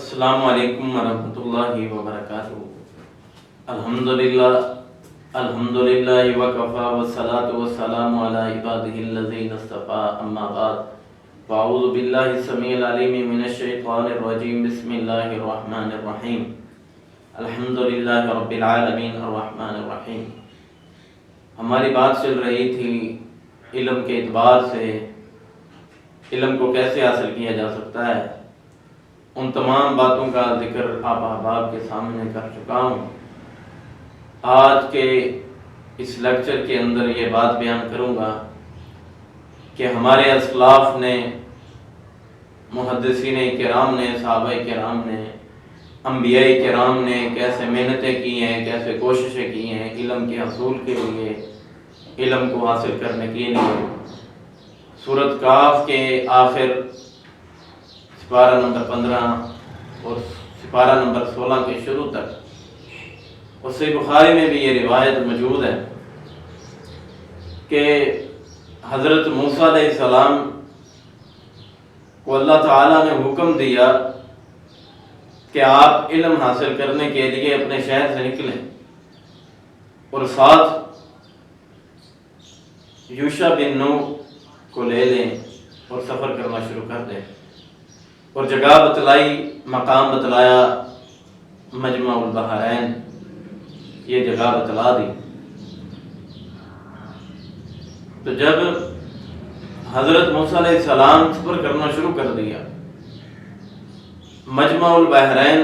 السلام علیکم ورحمۃ اللہ وبرکاتہ۔ الحمدللہ وکفیٰ والصلاۃ والسلام علی عبادہ الذین اصطفیٰ، اما بعد فاعوذ باللہ السمیع العلیم من الشیطان الرجیم، بسم اللہ الرحمن الرحیم، الحمدللہ رب العالمین الرحمن الرحیم۔ ہماری بات چل رہی تھی علم کے اعتبار سے علم کو کیسے حاصل کیا جا سکتا ہے۔ ان تمام باتوں کا ذکر آپ احباب کے سامنے کر چکا ہوں۔ آج کے اس لیکچر کے اندر یہ بات بیان کروں گا کہ ہمارے اسلاف نے، محدثین کرام نے، صحابہ کرام نے، انبیاء کرام نے کیسے محنتیں کی ہیں، کیسے کوششیں کی ہیں علم کے حصول کے لیے، علم کو حاصل کرنے کے لیے۔ سورۃ کاف کے آخر سپارہ نمبر 15 اور سپارہ نمبر 16 کے شروع تک، اور صحیح بخاری میں بھی یہ روایت موجود ہے کہ حضرت موسیٰ علیہ السلام کو اللہ تعالیٰ نے حکم دیا کہ آپ علم حاصل کرنے کے لیے اپنے شہر سے نکلیں اور ساتھ یوشع بن نون کو لے لیں اور سفر کرنا شروع کر دیں، اور جگہ بتلائی، مقام بتلایا، مجمع البحرین، یہ جگہ بتلا دی۔ تو جب حضرت موسیٰ علیہ السلام سفر کرنا شروع کر دیا، مجمع البحرین،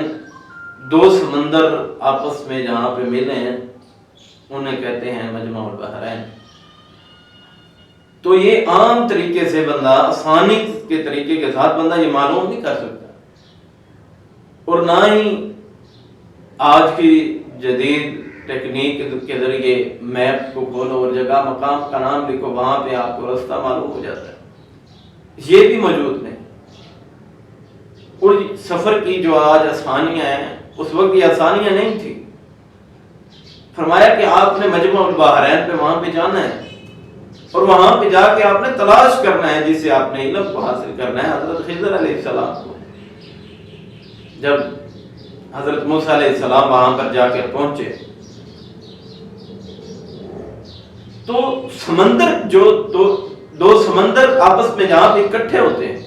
دو سمندر آپس میں جہاں پہ ملے ہیں انہیں کہتے ہیں مجمع البحرین۔ تو یہ عام طریقے سے بندہ، آسانی کے طریقے کے ساتھ بندہ یہ معلوم نہیں کر سکتا، اور نہ ہی آج کی جدید ٹیکنیک کے ذریعے میپ کو کھولو اور جگہ مقام کا نام لکھو، وہاں پہ آپ کو راستہ معلوم ہو جاتا ہے، یہ بھی موجود نہیں۔ اور سفر کی جو آج آسانیاں ہیں، اس وقت یہ آسانیاں نہیں تھی۔ فرمایا کہ آپ نے مجمع البحرین پہ وہاں پہ جانا ہے، اور وہاں پہ جا کے آپ نے تلاش کرنا ہے جس سے آپ نے علم کو حاصل کرنا ہے۔ حضرت خضر علیہ السلام کو جب حضرت موسیٰ علیہ السلام وہاں پر جا کر پہنچے تو سمندر، جو دو سمندر آپس میں جہاں پہ اکٹھے ہوتے ہیں،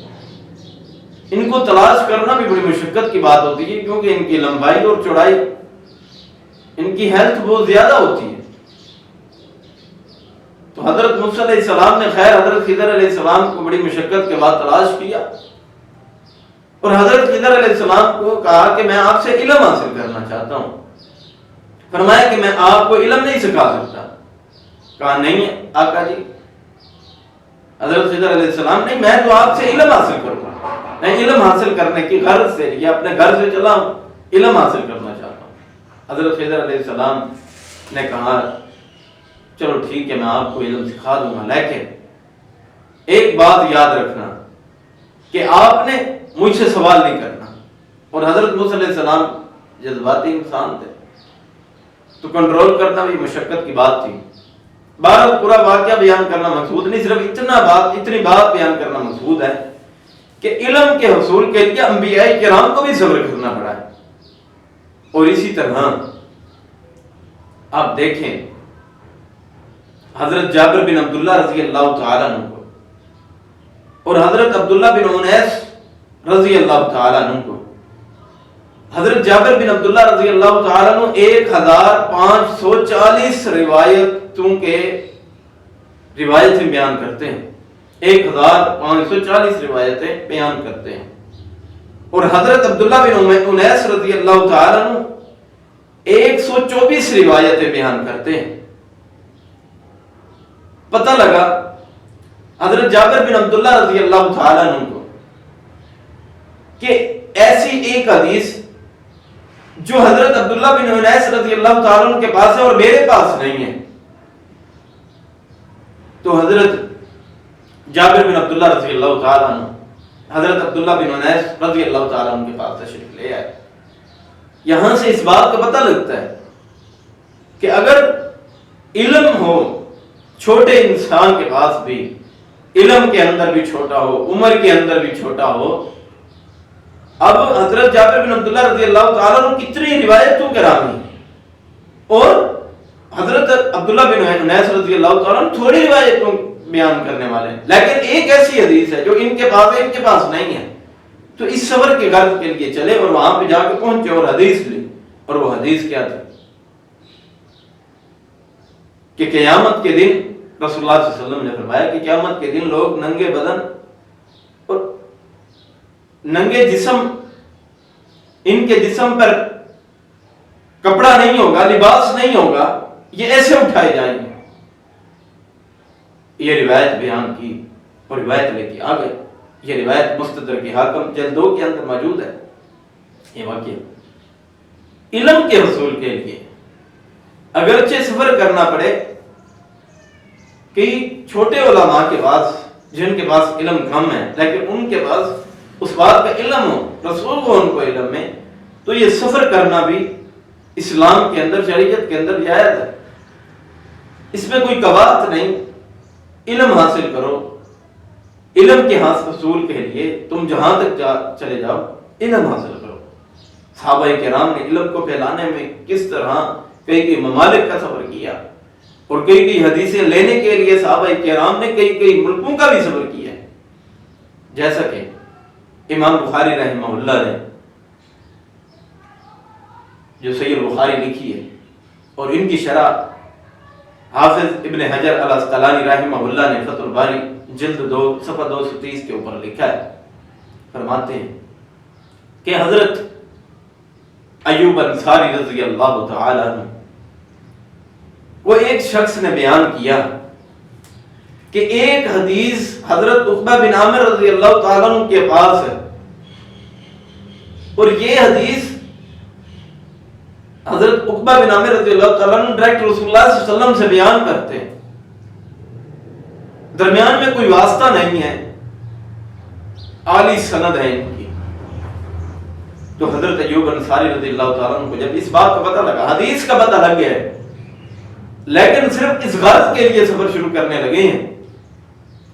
ان کو تلاش کرنا بھی بڑی مشقت کی بات ہوتی ہے، کیونکہ ان کی لمبائی اور چوڑائی، ان کی ہیلتھ بہت زیادہ ہوتی ہے۔ تو حضرت موسیٰ علیہ السلام نے خیر حضرت خضر علیہ السلام کو بڑی مشقت کے بعد تلاش کیا، اور حضرت خضر علیہ السلام کو کہا کہ میں آپ سے علم حاصل کرنا چاہتا ہوں۔ فرمایا کہ میں آپ کو علم نہیں سکھا سکتا۔ کہا نہیں ہے آقا جی۔ حضرت خضر علیہ السلام نہیں، میں تو آپ سے علم حاصل کروں گا، میں علم حاصل کرنے کی غرض سے یہ اپنے گھر سے چلا ہوں، علم حاصل کرنا چاہتا ہوں۔ حضرت خضر علیہ السلام نے کہا چلو ٹھیک ہے، میں آپ کو علم سکھا دوں گا، لیکن ایک بات یاد رکھنا کہ آپ نے مجھ سے سوال نہیں کرنا۔ اور حضرت موسیٰ علیہ السلام جذباتی انسان تھے، تو کنٹرول کرنا بھی مشقت کی بات تھی۔ بہرحال پورا واقعہ بیان کرنا مقصود نہیں، صرف اتنی بات بیان کرنا مقصود ہے کہ علم کے حصول کے لیے انبیاء کرام کو بھی صبر کرنا پڑا ہے۔ اور اسی طرح آپ دیکھیں حضرت جابر بن عبداللہ رضی اللہ تعالیٰ عنہ کو اور حضرت عبداللہ بن انیس رضی اللہ تعالیٰ عنہ کو۔ حضرت جابر بن عبداللہ رضی اللہ تعالیٰ عنہ 1540 روایتیں بیان کرتے ہیں، 1540 روایتیں بیان کرتے ہیں، اور حضرت عبداللہ بن انیس رضی اللہ تعالیٰ عنہ 124 روایتیں بیان کرتے ہیں۔ پتہ لگا حضرت جابر بن عبداللہ رضی اللہ تعالیٰ عنہ کو کہ ایسی ایک حدیث جو حضرت عبداللہ بن انیس رضی اللہ تعالیٰ عنہ کے پاس ہے اور میرے پاس نہیں ہے، تو حضرت جابر بن عبداللہ رضی اللہ تعالیٰ عنہ حضرت عبداللہ بن انیس رضی اللہ تعالیٰ عنہ کے پاس تشریف لے آئے۔ یہاں سے اس بات کا پتہ لگتا ہے کہ اگر علم ہو، چھوٹے انسان کے پاس بھی، علم کے اندر بھی چھوٹا ہو، عمر کے اندر بھی چھوٹا ہو، اب حضرت جابر بن عبداللہ رضی اللہ تعالیٰ عنہ کتنی روایتوں کے راوی اور حضرت عبداللہ بن انیس رضی اللہ تعالیٰ عنہ تھوڑی روایتوں بیان کرنے والے ہیں، لیکن ایک ایسی حدیث ہے جو ان کے پاس ہے ان کے پاس نہیں ہے، تو اس سفر کے غرض کے لیے چلے اور وہاں پہ جا کے پہنچے اور حدیث لی. اور وہ حدیث کیا تھی کہ قیامت کے دن رسول اللہ صلی اللہ علیہ وسلم نے فرمایا کہ قیامت کے دن لوگ ننگے بدن اور ننگے جسم، ان کے جسم پر کپڑا نہیں ہوگا، لباس نہیں ہوگا، یہ ایسے اٹھائے جائیں گے. یہ روایت بیان کی اور روایت لے کے آ گئے. یہ روایت مستدرک حاکم جلد 2 کے اندر موجود ہے. یہ واقعہ علم کے حصول کے لیے اگرچہ سفر کرنا پڑے، کئی چھوٹے علماء کے پاس جن کے پاس علم کم ہے لیکن ان کے پاس اس بات کا علم ہو، رسول کو ان کو علم ہے، تو یہ سفر کرنا بھی اسلام کے اندر، شریعت کے اندر جائز ہے. اس میں کوئی قباحت نہیں. علم حاصل کرو، علم کے حصول کے لیے تم جہاں تک چلے جاؤ علم حاصل کرو. صحابہ کرام نے علم کو پھیلانے میں کس طرح کئی ممالک کا سفر کیا اور کئی حدیثیں لینے کے لیے صحابہ کرام نے کئی ملکوں کا بھی سفر کیا ہے. جیسا کہ امام بخاری رحمہ اللہ نے جو صحیح البخاری لکھی ہے اور ان کی شرح حافظ ابن حجر الاسقلانی رحمہ اللہ نے فتح الباری جلد 2 صفحہ 230 کے اوپر لکھا ہے. فرماتے ہیں کہ حضرت ایوب انصاری رضی اللہ تعالی عنہ، وہ ایک شخص نے بیان کیا کہ ایک حدیث حضرت عقبہ بن عامر رضی اللہ تعالیٰ عنہ کے پاس ہے اور یہ حدیث حضرت عقبہ بن عامر رضی اللہ تعالیٰ عنہ ڈائریکٹ رسول اللہ صلی اللہ علیہ وسلم سے بیان کرتے ہیں، درمیان میں کوئی واسطہ نہیں ہے، عالی سند ہے ان کی. تو حضرت ایوب انصاری رضی اللہ تعالیٰ عنہ کو جب اس بات کا پتہ لگا، حدیث کا پتہ لگ گیا ہے، لیکن صرف اس غرض کے لیے سفر شروع کرنے لگے ہیں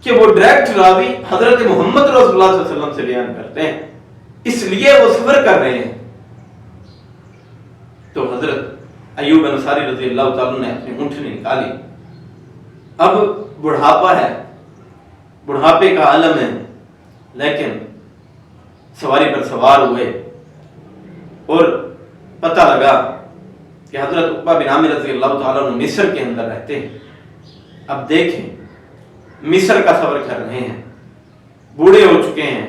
کہ وہ ڈائریکٹ راوی حضرت محمد رسول اللہ صلی اللہ علیہ وسلم سے بیان کرتے ہیں، اس لیے وہ سفر کر رہے ہیں. تو حضرت ایوب انصاری رضی اللہ تعالیٰ نے اپنی اونٹنی نکالی. اب بڑھاپا ہے، بڑھاپے کا عالم ہے، لیکن سواری پر سوار ہوئے اور پتہ لگا کہ حضرت عقبہ بن عامر رضی اللہ تعالیٰ عنہ مصر کے اندر رہتے ہیں. اب دیکھیں مصر کا سفر کر رہے ہیں، بوڑھے ہو چکے ہیں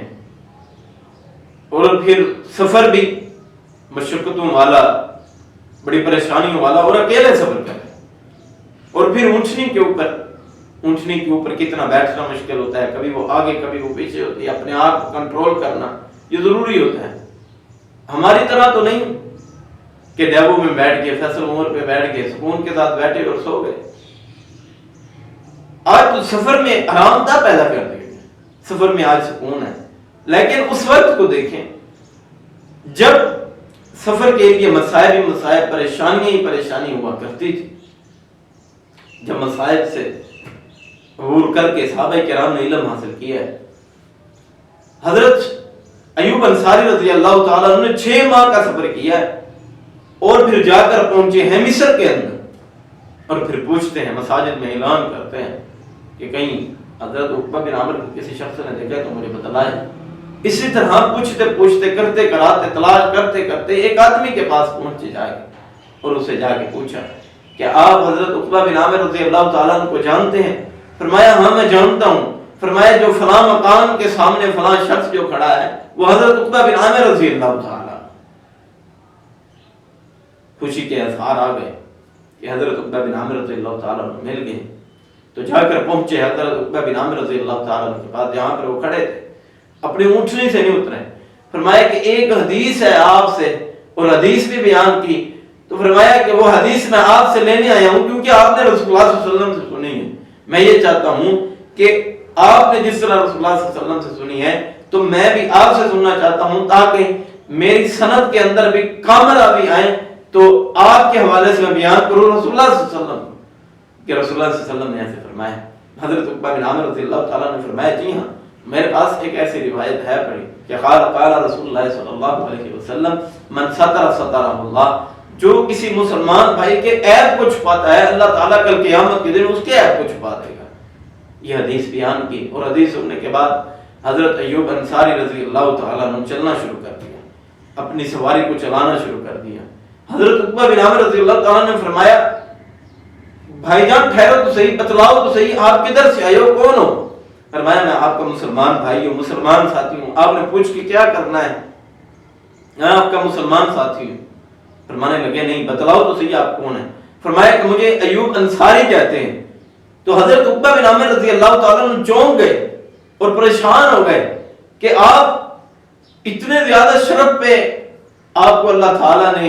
اور پھر سفر بھی مشقتوں والا، بڑی پریشانیوں والا اور اکیلے سفر کر رہے ہیں. اور پھر اونٹنی کے اوپر کتنا بیٹھنا مشکل ہوتا ہے، کبھی وہ آگے کبھی وہ پیچھے ہوتی ہے، اپنے آپ کو کنٹرول کرنا یہ ضروری ہوتا ہے. ہماری طرح تو نہیں کہ ڈیبو میں بیٹھ کے فیصل عمر پہ بیٹھ کے سکون کے ساتھ بیٹھے اور سو گئے. آج تو سفر میں آرام دہ پیدا کر دیا گیا، سفر میں آج سکون ہے، لیکن اس وقت کو دیکھیں جب سفر کے لیے مسائب پریشانیاں ہی پریشانی ہوا کرتی تھی. جب مسائب سے عبور کر کے صحابہ کرام نے علم حاصل کیا ہے. حضرت ایوب انصاری رضی اللہ تعالیٰ عنہ نے 6 ماہ کا سفر کیا ہے اور پھر جا کر پہنچے ہیں مصر کے اندر اور پھر پوچھتے ہیں، مساجد میں اعلان کرتے ہیں کہ کہیں حضرت عقبہ بن عامر کسی شخص نے دیکھا تو مجھے بتلائے. اسی طرح پوچھتے کرتے کراتے تلاش کرتے ایک آدمی کے پاس پہنچے جائے اور اسے جا کے پوچھا کہ آپ حضرت عقبہ بن عامر رضی اللہ تعالیٰ عنہ کو جانتے ہیں؟ فرمایا ہاں میں جانتا ہوں. فرمایا جو فلاں مقام کے سامنے فلاں شخص جو کھڑا ہے وہ حضرت عقبہ بن عامر رضی اللہ تعالیٰ. خوشی کے اظہار آ گئے کہ حضرت عقبہ بن عامر رضی اللہ تعالیٰ عنہ مل گئے. تو جا کر پہنچے حضرت عقبہ بن عامر رضی اللہ تعالیٰ عنہ کے پاس جہاں پر وہ کھڑے تھے، اپنی اونٹنی سے نہیں اترے. فرمایا کہ ایک حدیث ہے آپ سے اور حدیث بھی بیان کی. تو فرمایا کہ وہ حدیث میں آپ سے لینے آیا ہوں کیونکہ آپ نے رسول اللہ صلی اللہ علیہ وسلم سے سنی ہے. میں یہ چاہتا ہوں کہ آپ نے جس طرح رسول اللہ صلی اللہ علیہ وسلم سے سنی ہے تو میں بھی آپ سے سننا چاہتا ہوں تاکہ میری سند کے اندر بھی کامرابی آئے تو آپ کے حوالے سے میں بیان کروں رسول اللہ صلی اللہ علیہ وسلم کہ رسول اللہ صلی اللہ علیہ وسلم نے ایسے فرمایا. حضرت عقبہ بن عامر رضی اللہ تعالیٰ نے فرمایا جی ہاں میرے پاس ایک ایسی روایت ہے پڑھی کہ قال رسول اللہ صلی اللہ علیہ وسلم من ستر سترہ اللہ، جو کسی مسلمان بھائی کے عیب کو چھپاتا ہے اللہ تعالیٰ کل قیامت کے دن اس کے عیب کو چھپا دے گا. یہ حدیث بیان کی، اور حدیث سننے کے بعد حضرت ایوب انصاری رضی اللہ تعالیٰ عنہ چلنا شروع کر دیا، اپنی سواری کو چلانا شروع کر دیا. حضرت عقبہ بن عامر رضی اللہ تعالیٰ نے فرمایا بھائی جان ٹھہرو تو صحیح، بتلاؤ تو صحیح، آپ کدھر سے آئے ہو، کون ہو؟ فرمایا میں آپ کا مسلمان بھائی ہوں، مسلمان ساتھی ہوں. آپ نے پوچھ کے کیا کرنا ہے؟ میں آپ کا مسلمان ساتھی ہوں. فرمانے لگے نہیں بتلاؤ تو صحیح آپ کون ہیں؟ فرمایا کہ مجھے ایوب انصاری کہتے ہیں. تو حضرت عقبہ بن عامر رضی اللہ تعالیٰ عنہ چونک گئے اور پریشان ہو گئے کہ آپ اتنے زیادہ شرف پہ آپ کو اللہ تعالیٰ نے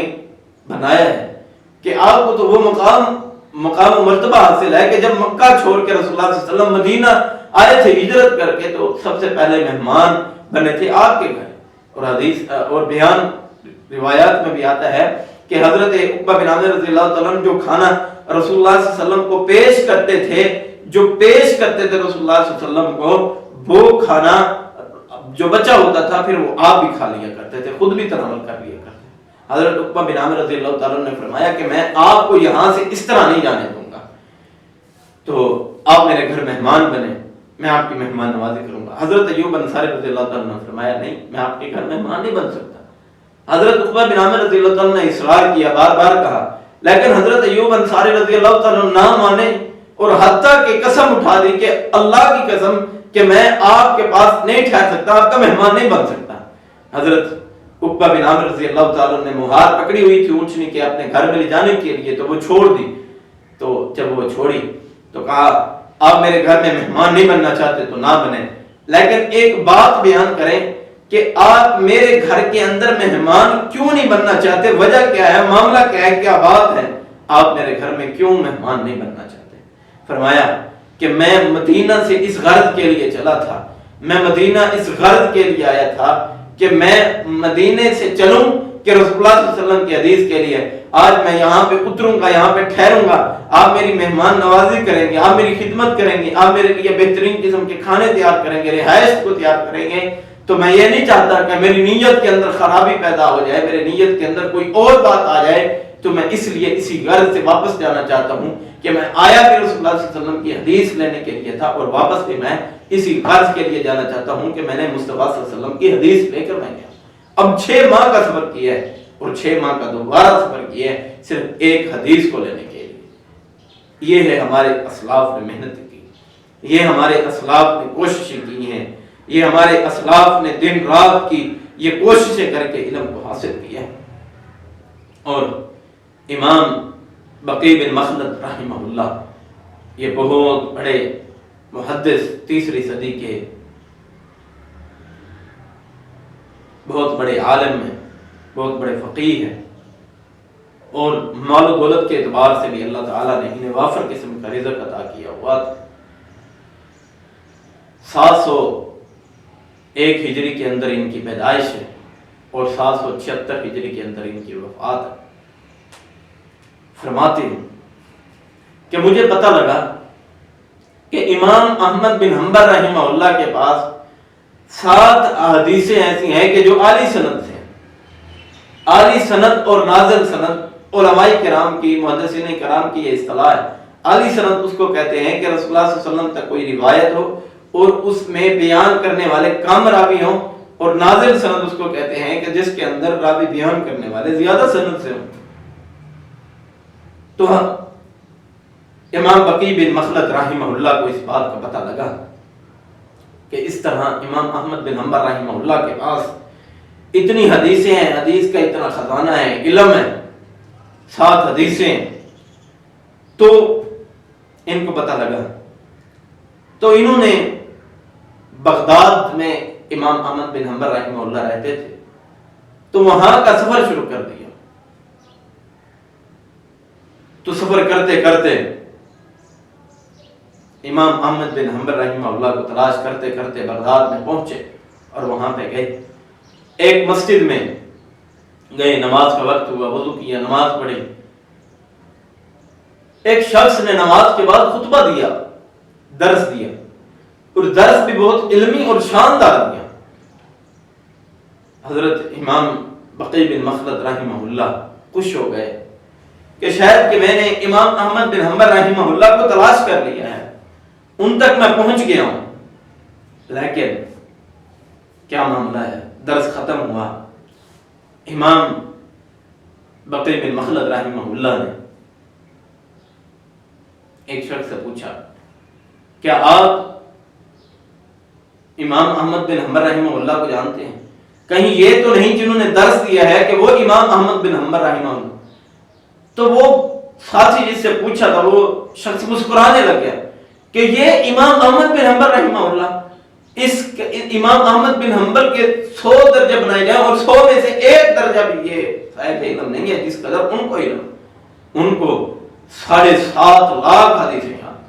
بنایا ہے کہ آپ کو تو وہ مقام و مرتبہ حاصل ہے کہ جب مکہ چھوڑ کے رسول اللہ صلی اللہ علیہ وسلم مدینہ آئے تھے ہجرت کر کے تو سب سے پہلے مہمان بنے تھے آپ کے گھر. اور حدیث اور بیان روایات میں بھی آتا ہے کہ حضرت عقبہ بن عامر رضی اللہ تعالیٰ عنہ جو کھانا رسول اللہ صلی اللہ علیہ وسلم کو پیش کرتے تھے رسول اللہ صلی اللہ علیہ وسلم کو وہ کھانا جو بچا ہوتا تھا پھر وہ آپ بھی کھا لیا کرتے تھے، خود بھی تناول کر لیا کرتے تھے. حضرت عقبہ بن عامر رضی اللہ تعالیٰ عنہ نے فرمایا کہ میں آپ کو یہاں سے اس طرح نہیں جانے دوں گا، تو آپ میرے گھر مہمان بنے، میں آپ کی مہمان نوازی کروں گا. حضرت ایوب انصاری رضی اللہ تعالیٰ عنہ نے فرمایا نہیں میں آپ کے گھر مہمان نہیں بن سکتا. حضرت عقبہ بن عامر رضی اللہ تعالیٰ نے اصرار کیا، بار بار کہا، لیکن حضرت ایوب انصاری رضی اللہ تعالیٰ نہ مانے اور حتیٰ کہ قسم اٹھا دی کہ اللہ کی قسم کہ میں آپ کے پاس نہیں ٹھہر سکتا، آپ کا مہمان نہیں بن سکتا. حضرت عقبہ بن عامر رضی اللہ تعالیٰ نے مہار پکڑی ہوئی تھی اونچنی کے اپنے گھر میں لے جانے کے لیے، تو وہ چھوڑ دی. تو جب وہ چھوڑی تو کہا آپ میرے گھر میں مہمان نہیں بننا چاہتے تو نہ بنے، لیکن ایک بات بیان کریں کہ آپ میرے گھر کے اندر مہمان کیوں نہیں بننا چاہتے، وجہ کیا ہے، معاملہ کیا ہے، کیا بات ہے، آپ میرے گھر میں کیوں مہمان نہیں بننا چاہتے؟ فرمایا کہ میں مدینہ سے اس غرض کے لیے چلا تھا، میں مدینہ اس غرض کے لیے آیا تھا کہ میں مدینے سے چلوں کہ رسول اللہ صلی اللہ علیہ وسلم کی حدیث کے لیے آج میں یہاں پہ اتروں گا، یہاں پہ ٹھہروں گا، آپ میری مہمان نوازی کریں گے، آپ میری خدمت کریں گے، آپ میرے لیے بہترین قسم کے کھانے تیار کریں گے، رہائش کو تیار کریں گے. تو میں یہ نہیں چاہتا کہ میری نیت کے اندر خرابی پیدا ہو جائے، میرے نیت کے اندر کوئی اور بات آ جائے، تو میں اس لیے اسی غرض سے واپس جانا چاہتا ہوں کہ میں آیا بھی رسول اللہ صلی اللہ علیہ وسلم کی حدیث لینے کے لیے تھا اور واپس بھی میں اسی غرض کے لیے جانا چاہتا ہوں کہ میں نے مصطفیٰ صلی اللہ علیہ وسلم کی حدیث لے کر میں گیا. اب 6 ماہ کا سفر کیا ہے اور 6 ماہ کا دوبارہ سفر کیا ہے صرف ایک حدیث کو لینے کے لیے. یہ ہے ہمارے اسلاف نے محنت کی، یہ ہمارے اسلاف نے کوششیں کی ہیں، یہ ہمارے اسلاف نے دن رات کی یہ کوششیں کر کے علم کو حاصل کیا. اور امام بقی بن مخلد رحمہ اللہ یہ بہت بڑے محدث 3ری صدی کے بہت بڑے عالم ہیں، بہت بڑے فقیہ ہیں، اور مال و دولت کے اعتبار سے بھی اللہ تعالیٰ نے انہیں وافر قسم کا رزق عطا کیا ہوا تھا. 701 ہجری کے اندر ان کی پیدائش ہے اور 776 ہجری کے اندر ان کی وفات ہے. فرماتے ہیں کہ مجھے پتہ لگا کہ امام احمد بن حنبل رحمہ اللہ کے پاس 7 حدیثیں ایسی ہیں کہ جو عالی سند سے ہیں. عالی سند اور نازل سند علماء کرام کی، محدثین کرام کی یہ اصطلاح ہے. عالی سند اس کو کہتے ہیں کہ رسول اللہ صلی اللہ علیہ وسلم تک کوئی روایت ہو اور اس میں بیان کرنے والے کم راوی ہوں، اور نازل سند اس کو کہتے ہیں کہ جس کے اندر راوی بیان کرنے والے زیادہ سند سے ہوں. تو امام بقی بن مخلد رحمہ اللہ کو اس بات کا پتہ لگا کہ اس طرح امام احمد بن حنبل رحمہ اللہ کے پاس اتنی حدیثیں ہیں، حدیث کا اتنا خزانہ ہے، علم ہے، 7 حدیثیں. تو ان کو پتہ لگا تو انہوں نے بغداد میں امام احمد بن حنبل رحمہ اللہ رہتے تھے تو وہاں کا سفر شروع کر دیا. تو سفر کرتے کرتے امام احمد بن حنبل رحمہ اللہ کو تلاش کرتے کرتے بغداد میں پہنچے اور وہاں پہ گئے. ایک مسجد میں گئے، نماز کا وقت ہوا، وضو کیا، نماز پڑھی. ایک شخص نے نماز کے بعد خطبہ دیا، درس دیا. اور درس بھی بہت علمی اور شاندار دیا۔ حضرت امام بقی بن مخلد رحمہ اللہ خوش ہو گئے کہ شاید کہ میں نے امام احمد بن حنبل رحمہ اللہ کو تلاش کر لیا ہے، ان تک میں پہنچ گیا ہوں۔ لیکن کیا معاملہ ہے، درس ختم ہوا، امام بقی بن مخلد رحمہ اللہ نے ایک شخص سے پوچھا کیا آپ امام احمد بن حنبل رحمہ اللہ کو جانتے ہیں؟ کہیں یہ تو نہیں جنہوں نے درس دیا ہے کہ وہ امام احمد بن حنبل رحمہ اللہ؟ تو وہ ساتھی جس سے پوچھا تھا وہ شخص مسکرانے لگ گیا کہ یہ امام احمد بن حنبل رحمہ اللہ، اس امام احمد بن حنبل کے 100 درجے بنائے جائیں اور 100 میں سے ایک درجہ بھی یہ صاحب علم نہیں ہے جس قدر ان کو علم، ان کو 7.5 لاکھ حدیثیں یاد،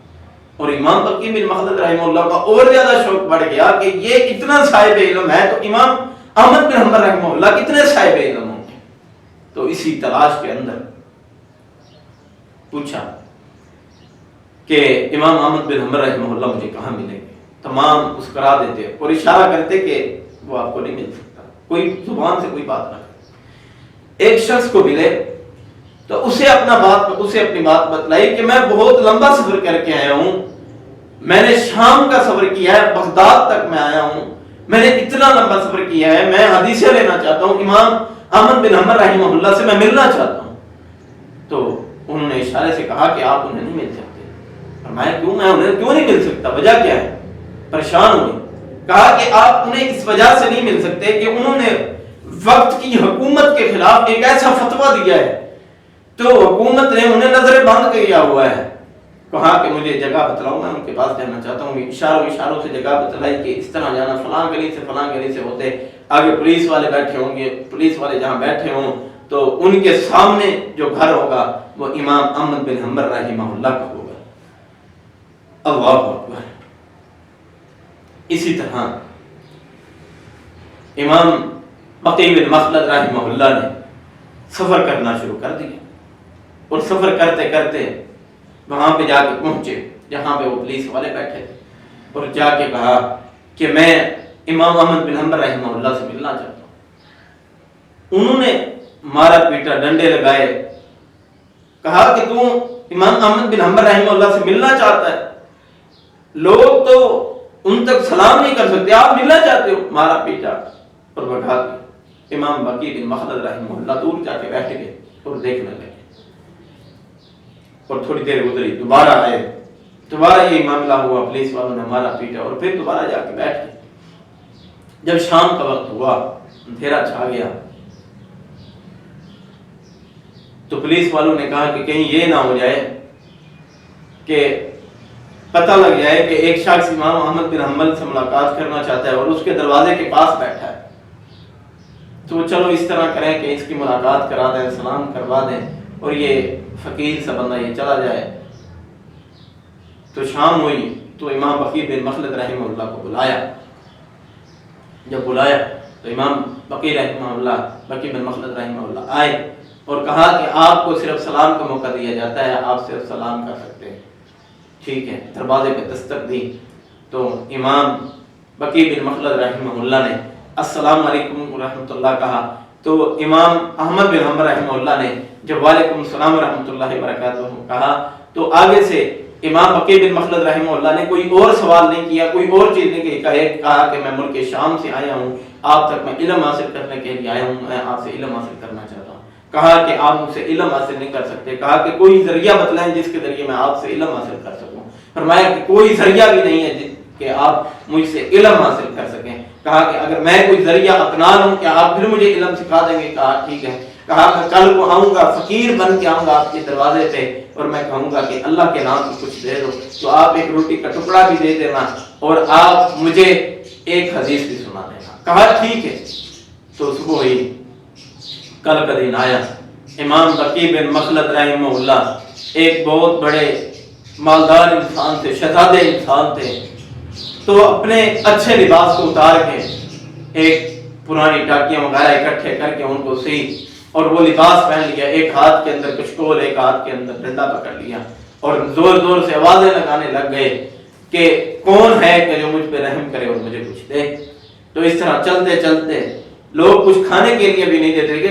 اور امام بقی بن مخلد رحمہ اللہ کا اور زیادہ شوق بڑھ گیا کہ یہ اتنا صاحب علم ہے تو امام احمد بن حنبل رحمہ اللہ کتنے صاحب علم ہوں گے۔ تو اسی تلاش کے اندر پوچھا کہ امام احمد بن حنبل رحمہ اللہ مجھے کہاں ملیں گے؟ تمام مسکرا دیتے اور اشارہ کرتے کہ وہ آپ کو نہیں مل سکتا، کوئی زبان سے کوئی بات نہ کرے۔ ایک شخص کو ملے تو اسے اپنی بات بتلائی کہ میں بہت لمبا سفر کر کے آیا ہوں، میں نے شام کا سفر کیا ہے، بغداد تک میں آیا ہوں، میں نے اتنا لمبا سفر کیا ہے، میں حدیثیں لینا چاہتا ہوں، امام احمد بن حنبل رحمہ اللہ سے میں ملنا چاہتا ہوں۔ تو انہوں نے اشارے سے کہا کہ آپ انہیں نہیں مل سکتے۔ فرمایا کیوں؟ میں انہیں کیوں نہیں مل سکتا، وجہ کیا ہے؟ پریشان ہوئے، کہا کہ آپ انہیں اس وجہ سے نہیں مل سکتے کہ انہوں نے وقت کی حکومت کے خلاف ایک ایسا فتویٰ دیا ہے تو حکومت نے انہیں نظر بند کیا ہوا ہے۔ کہا کہ مجھے جگہ بتلاؤ، میں ان کے پاس جانا چاہتا ہوں۔ اشاروں سے جگہ بتلائی کہ اس طرح جانا، فلاں گلی سے فلاں گلی سے ہوتے، آگے پولیس والے بیٹھے ہوں گے، پولیس والے جہاں بیٹھے ہوں تو ان کے سامنے جو گھر ہوگا وہ امام احمد بن حنبل رحمہ اللہ کا ہوگا۔ اللہ اکبر۔ اسی طرح امام بقی بن مخلد رحمہ اللہ نے سفر کرنا شروع کر دیا، اور سفر کرتے کرتے وہاں پہ جا کے پہنچے جہاں پہ وہ پولیس والے بیٹھے تھے، اور جا کے کہا کہ میں امام احمد بن حنبل رحمہ اللہ سے ملنا چاہتا ہوں۔ انہوں نے مارا پیٹا، ڈنڈے لگائے، کہا کہ تم امام احمد بن حنبل رحمہ اللہ سے ملنا چاہتا ہے، لوگ تو ان تک سلام نہیں کر سکتے، آپ ملنا چاہتے ہو؟ مارا پیٹا اور بٹھا دیا۔ امام بقی بن مخلد رحمہ اللہ دور جا کے بیٹھ گئے اور دیکھنے لگے، اور تھوڑی دیر گزری، دوبارہ آئے، دوبارہ یہ معاملہ ہوا، پولیس والوں نے مارا پیٹا اور پھر دوبارہ جا کے بیٹھ گئے۔ جب شام کا وقت ہوا، اندھیرا چھا گیا، تو پولیس والوں نے کہا کہ کہیں یہ نہ ہو جائے کہ پتہ لگ جائے کہ ایک شخص امام احمد بن حنبل سے ملاقات کرنا چاہتا ہے اور اس کے دروازے کے پاس بیٹھا ہے، تو چلو اس طرح کریں کہ اس کی ملاقات کرا دیں، سلام کروا دیں اور یہ فقیر سا بندہ یہ چلا جائے۔ تو شام ہوئی تو امام بقی بن مخلد رحمہ اللہ کو بلایا۔ جب بلایا تو امام بقی بن مخلد رحمہ اللہ آئے اور کہا کہ آپ کو صرف سلام کا موقع دیا جاتا ہے، آپ صرف سلام کر سکتے ہیں۔ ٹھیک ہے، دروازے پہ دستک دی تو امام بقی بن مخلد رحمہ اللہ نے السلام علیکم ورحمۃ اللہ کہا، تو امام احمد بن حنبل رحمہ اللہ نے جب وعلیکم السلام ورحمۃ اللہ وبرکاتہ کہا تو آگے سے امام بقی بن مخلد رحمہ اللہ نے کوئی اور سوال نہیں کیا، کوئی اور چیز نہیں کہا کہ میں ملک شام سے آیا ہوں، آپ تک میں علم حاصل کرنے کے لیے آیا ہوں، میں آپ سے علم حاصل کرنا چاہتا ہوں۔ کہا کہ آپ مجھ سے علم حاصل نہیں کر سکتے، کہا کہ کوئی ذریعہ بتلائیں جس کے ذریعے میں آپ سے علم حاصل کر سکوں۔ فرمایا کہ کوئی ذریعہ بھی نہیں ہے کہ آپ مجھ سے علم حاصل کر سکیں۔ کہا کہ اگر میں کوئی ذریعہ اپنا لوں کیا آپ پھر مجھے علم سکھا دیں گے؟ کہا ٹھیک ہے۔ کہا کہ کل کو آؤں گا، فقیر بن کے آؤں گا آپ کے دروازے پہ، اور میں کہوں گا کہ اللہ کے نام سے کچھ دے دو، تو آپ ایک روٹی کا ٹکڑا بھی دے دینا اور آپ مجھے ایک حدیث بھی سنا دینا۔ کہا ٹھیک ہے۔ تو صبح ہوئی، کل کا دن آیا، امام بقی بن مخلد رحمہ اللہ ایک بہت بڑے مالدار انسان تھے، شہزادے انسان تھے، تو اپنے اچھے لباس کو اتار کے ایک پرانی ٹاکیاں وغیرہ اکٹھے کر کے ان کو سی اور وہ لباس پہن لیا، ایک ہاتھ کے اندر کشکول، ایک ہاتھ کے اندر ڈنڈا پکڑ لیا اور زور زور سے آوازیں لگانے لگ گئے کہ کون ہے کہ جو مجھ پہ رحم کرے اور مجھے کچھ دے. تو اس طرح چلتے چلتے لوگ کچھ کھانے کے لیے بھی نہیں دیتے کہ